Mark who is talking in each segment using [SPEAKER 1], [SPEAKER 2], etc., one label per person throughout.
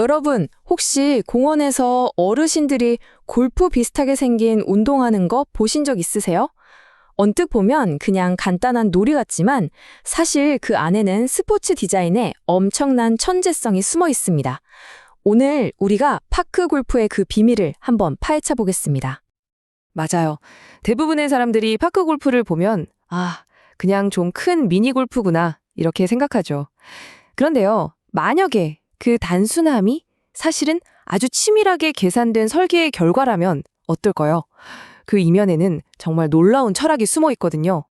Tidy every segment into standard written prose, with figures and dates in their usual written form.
[SPEAKER 1] 여러분, 혹시 공원에서 어르신들이 골프 비슷하게 생긴 운동하는 거 보신 적 있으세요? 언뜻 보면 그냥 간단한 놀이 같지만 사실 그 안에는 스포츠 디자인에 엄청난 천재성이 숨어 있습니다. 오늘 우리가 파크 골프의 그 비밀을 한번 파헤쳐 보겠습니다.
[SPEAKER 2] 맞아요. 대부분의 사람들이 파크 골프를 보면, 그냥 좀 큰 미니 골프구나, 이렇게 생각하죠. 그런데요, 만약에 그 단순함이 사실은 아주 치밀하게 계산된 설계의 결과라면 어떨까요? 그 이면에는 정말 놀라운 철학이 숨어 있거든요.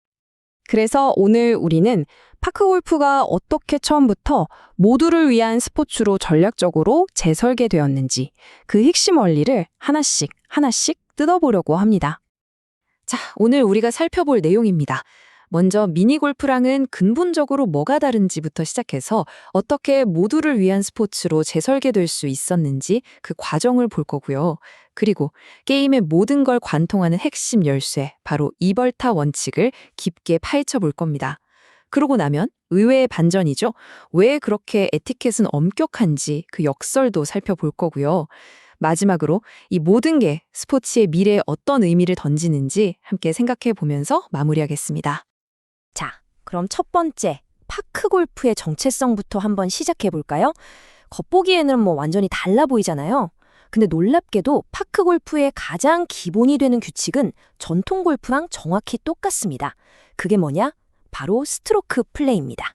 [SPEAKER 1] 그래서 오늘 우리는 파크 골프가 어떻게 처음부터 모두를 위한 스포츠로 전략적으로 재설계되었는지 그 핵심 원리를 하나씩 뜯어보려고 합니다.
[SPEAKER 2] 자, 오늘 우리가 살펴볼 내용입니다. 먼저 미니 골프랑은 근본적으로 뭐가 다른지부터 시작해서 어떻게 모두를 위한 스포츠로 재설계될 수 있었는지 그 과정을 볼 거고요. 그리고 게임의 모든 걸 관통하는 핵심 열쇠, 바로 이벌타 원칙을 깊게 파헤쳐 볼 겁니다. 그러고 나면 의외의 반전이죠. 왜 그렇게 에티켓은 엄격한지 그 역설도 살펴볼 거고요. 마지막으로 이 모든 게 스포츠의 미래에 어떤 의미를 던지는지 함께 생각해 보면서 마무리하겠습니다.
[SPEAKER 3] 자, 그럼 첫 번째, 파크 골프의 정체성부터 한번 시작해 볼까요? 겉보기에는 완전히 달라 보이잖아요. 근데 놀랍게도 파크 골프의 가장 기본이 되는 규칙은 전통 골프랑 정확히 똑같습니다. 그게 뭐냐? 바로 스트로크 플레이입니다.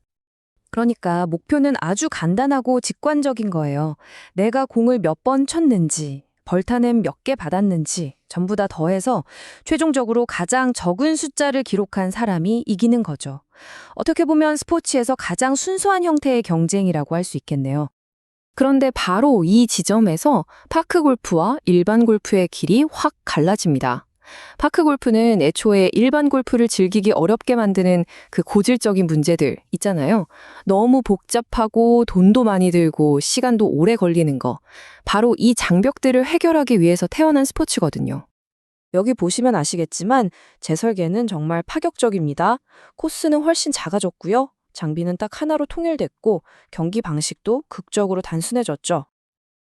[SPEAKER 2] 그러니까 목표는 아주 간단하고 직관적인 거예요. 내가 공을 몇 번 쳤는지, 벌타는 몇 개 받았는지 전부 다 더해서 최종적으로 가장 적은 숫자를 기록한 사람이 이기는 거죠. 어떻게 보면 스포츠에서 가장 순수한 형태의 경쟁이라고 할 수 있겠네요. 그런데 바로 이 지점에서 파크 골프와 일반 골프의 길이 확 갈라집니다. 파크 골프는 애초에 일반 골프를 즐기기 어렵게 만드는 그 고질적인 문제들 있잖아요. 너무 복잡하고 돈도 많이 들고 시간도 오래 걸리는 거. 바로 이 장벽들을 해결하기 위해서 태어난 스포츠거든요.
[SPEAKER 3] 여기 보시면 아시겠지만 제 설계는 정말 파격적입니다. 코스는 훨씬 작아졌고요. 장비는 딱 하나로 통일됐고 경기 방식도 극적으로 단순해졌죠.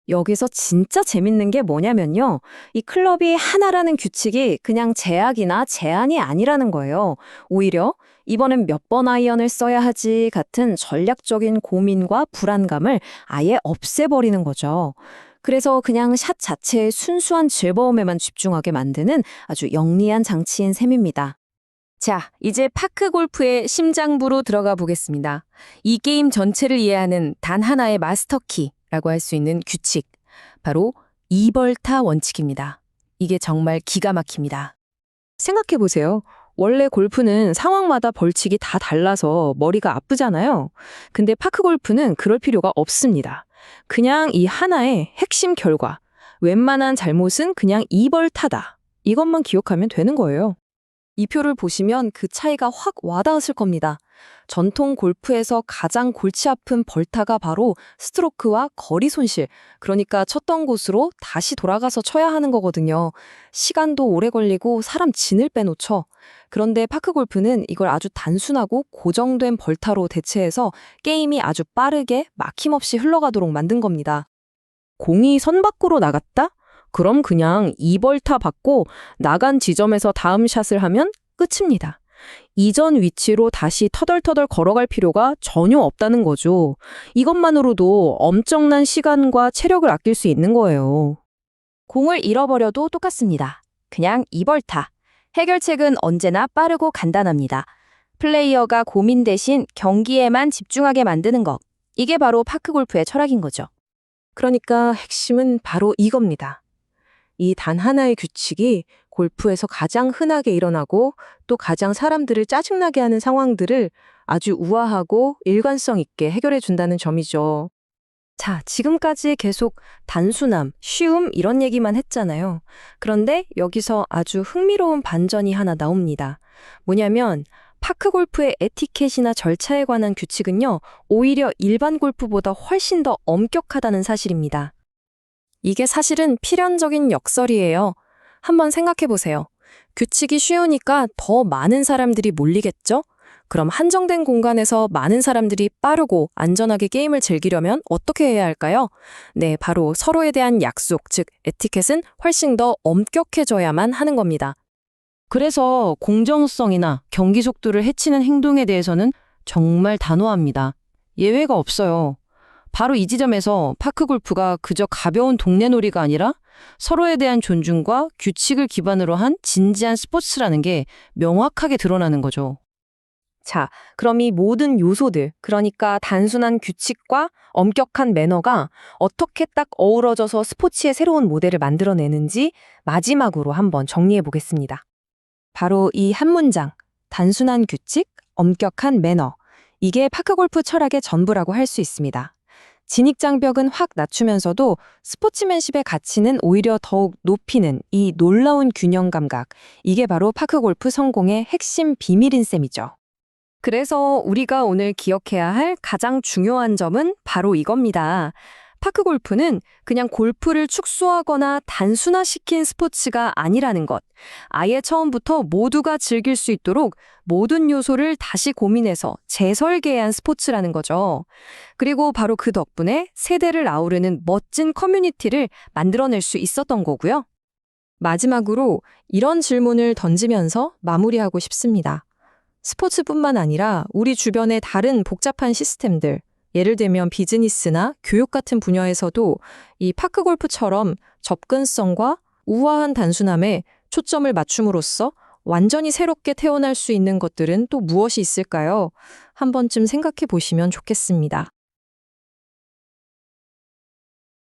[SPEAKER 3] 여기서 진짜 재밌는 게 뭐냐면요. 이 클럽이 하나라는 규칙이 그냥 제약이나 제한이 아니라는 거예요. 오히려 이번엔 몇 번 아이언을 써야 하지 같은 전략적인 고민과 불안감을 아예 없애버리는 거죠. 그래서 그냥 샷 자체의 순수한 즐거움에만 집중하게 만드는 아주 영리한 장치인 셈입니다.
[SPEAKER 2] 자, 이제 파크 골프의 심장부로 들어가 보겠습니다. 이 게임 전체를 이해하는 단 하나의 마스터키라고 할 수 있는 규칙. 바로 이벌타 원칙입니다. 이게 정말 기가 막힙니다. 생각해 보세요. 원래 골프는 상황마다 벌칙이 다 달라서 머리가 아프잖아요. 근데 파크 골프는 그럴 필요가 없습니다. 그냥 이 하나의 핵심 결과, 웬만한 잘못은 그냥 이벌타다. 이것만 기억하면 되는 거예요.
[SPEAKER 3] 이 표를 보시면 그 차이가 확 와닿았을 겁니다. 전통 골프에서 가장 골치 아픈 벌타가 바로 스트로크와 거리 손실, 그러니까 쳤던 곳으로 다시 돌아가서 쳐야 하는 거거든요. 시간도 오래 걸리고 사람 진을 빼놓죠. 그런데 파크 골프는 이걸 아주 단순하고 고정된 벌타로 대체해서 게임이 아주 빠르게 막힘없이 흘러가도록 만든 겁니다.
[SPEAKER 1] 공이 선 밖으로 나갔다? 그럼 그냥 2벌타 받고 나간 지점에서 다음 샷을 하면 끝입니다. 이전 위치로 다시 터덜터덜 걸어갈 필요가 전혀 없다는 거죠. 이것만으로도 엄청난 시간과 체력을 아낄 수 있는 거예요.
[SPEAKER 3] 공을 잃어버려도 똑같습니다. 그냥 2벌타. 해결책은 언제나 빠르고 간단합니다. 플레이어가 고민 대신 경기에만 집중하게 만드는 것. 이게 바로 파크 골프의 철학인 거죠.
[SPEAKER 4] 그러니까 핵심은 바로 이겁니다. 이 단 하나의 규칙이 골프에서 가장 흔하게 일어나고 또 가장 사람들을 짜증나게 하는 상황들을 아주 우아하고 일관성 있게 해결해 준다는 점이죠.
[SPEAKER 3] 자, 지금까지 계속 단순함, 쉬움 이런 얘기만 했잖아요. 그런데 여기서 아주 흥미로운 반전이 하나 나옵니다. 뭐냐면 파크 골프의 에티켓이나 절차에 관한 규칙은요, 오히려 일반 골프보다 훨씬 더 엄격하다는 사실입니다. 이게 사실은 필연적인 역설이에요. 한번 생각해 보세요. 규칙이 쉬우니까 더 많은 사람들이 몰리겠죠?
[SPEAKER 1] 그럼 한정된 공간에서 많은 사람들이 빠르고 안전하게 게임을 즐기려면 어떻게 해야 할까요? 네, 바로 서로에 대한 약속, 즉 에티켓은 훨씬 더 엄격해져야만 하는 겁니다.
[SPEAKER 2] 그래서 공정성이나 경기 속도를 해치는 행동에 대해서는 정말 단호합니다. 예외가 없어요. 바로 이 지점에서 파크 골프가 그저 가벼운 동네 놀이가 아니라 서로에 대한 존중과 규칙을 기반으로 한 진지한 스포츠라는 게 명확하게 드러나는 거죠.
[SPEAKER 3] 자, 그럼 이 모든 요소들, 그러니까 단순한 규칙과 엄격한 매너가 어떻게 딱 어우러져서 스포츠의 새로운 모델을 만들어내는지 마지막으로 한번 정리해 보겠습니다. 바로 이 한 문장, 단순한 규칙, 엄격한 매너. 이게 파크골프 철학의 전부라고 할 수 있습니다. 진입장벽은 확 낮추면서도 스포츠맨십의 가치는 오히려 더욱 높이는 이 놀라운 균형 감각. 이게 바로 파크골프 성공의 핵심 비밀인 셈이죠.
[SPEAKER 1] 그래서 우리가 오늘 기억해야 할 가장 중요한 점은 바로 이겁니다. 파크 골프는 그냥 골프를 축소하거나 단순화시킨 스포츠가 아니라는 것. 아예 처음부터 모두가 즐길 수 있도록 모든 요소를 다시 고민해서 재설계한 스포츠라는 거죠. 그리고 바로 그 덕분에 세대를 아우르는 멋진 커뮤니티를 만들어낼 수 있었던 거고요.
[SPEAKER 3] 마지막으로 이런 질문을 던지면서 마무리하고 싶습니다. 스포츠뿐만 아니라 우리 주변의 다른 복잡한 시스템들, 예를 들면 비즈니스나 교육 같은 분야에서도 이 파크골프처럼 접근성과 우아한 단순함에 초점을 맞춤으로써 완전히 새롭게 태어날 수 있는 것들은 또 무엇이 있을까요? 한 번쯤 생각해 보시면 좋겠습니다.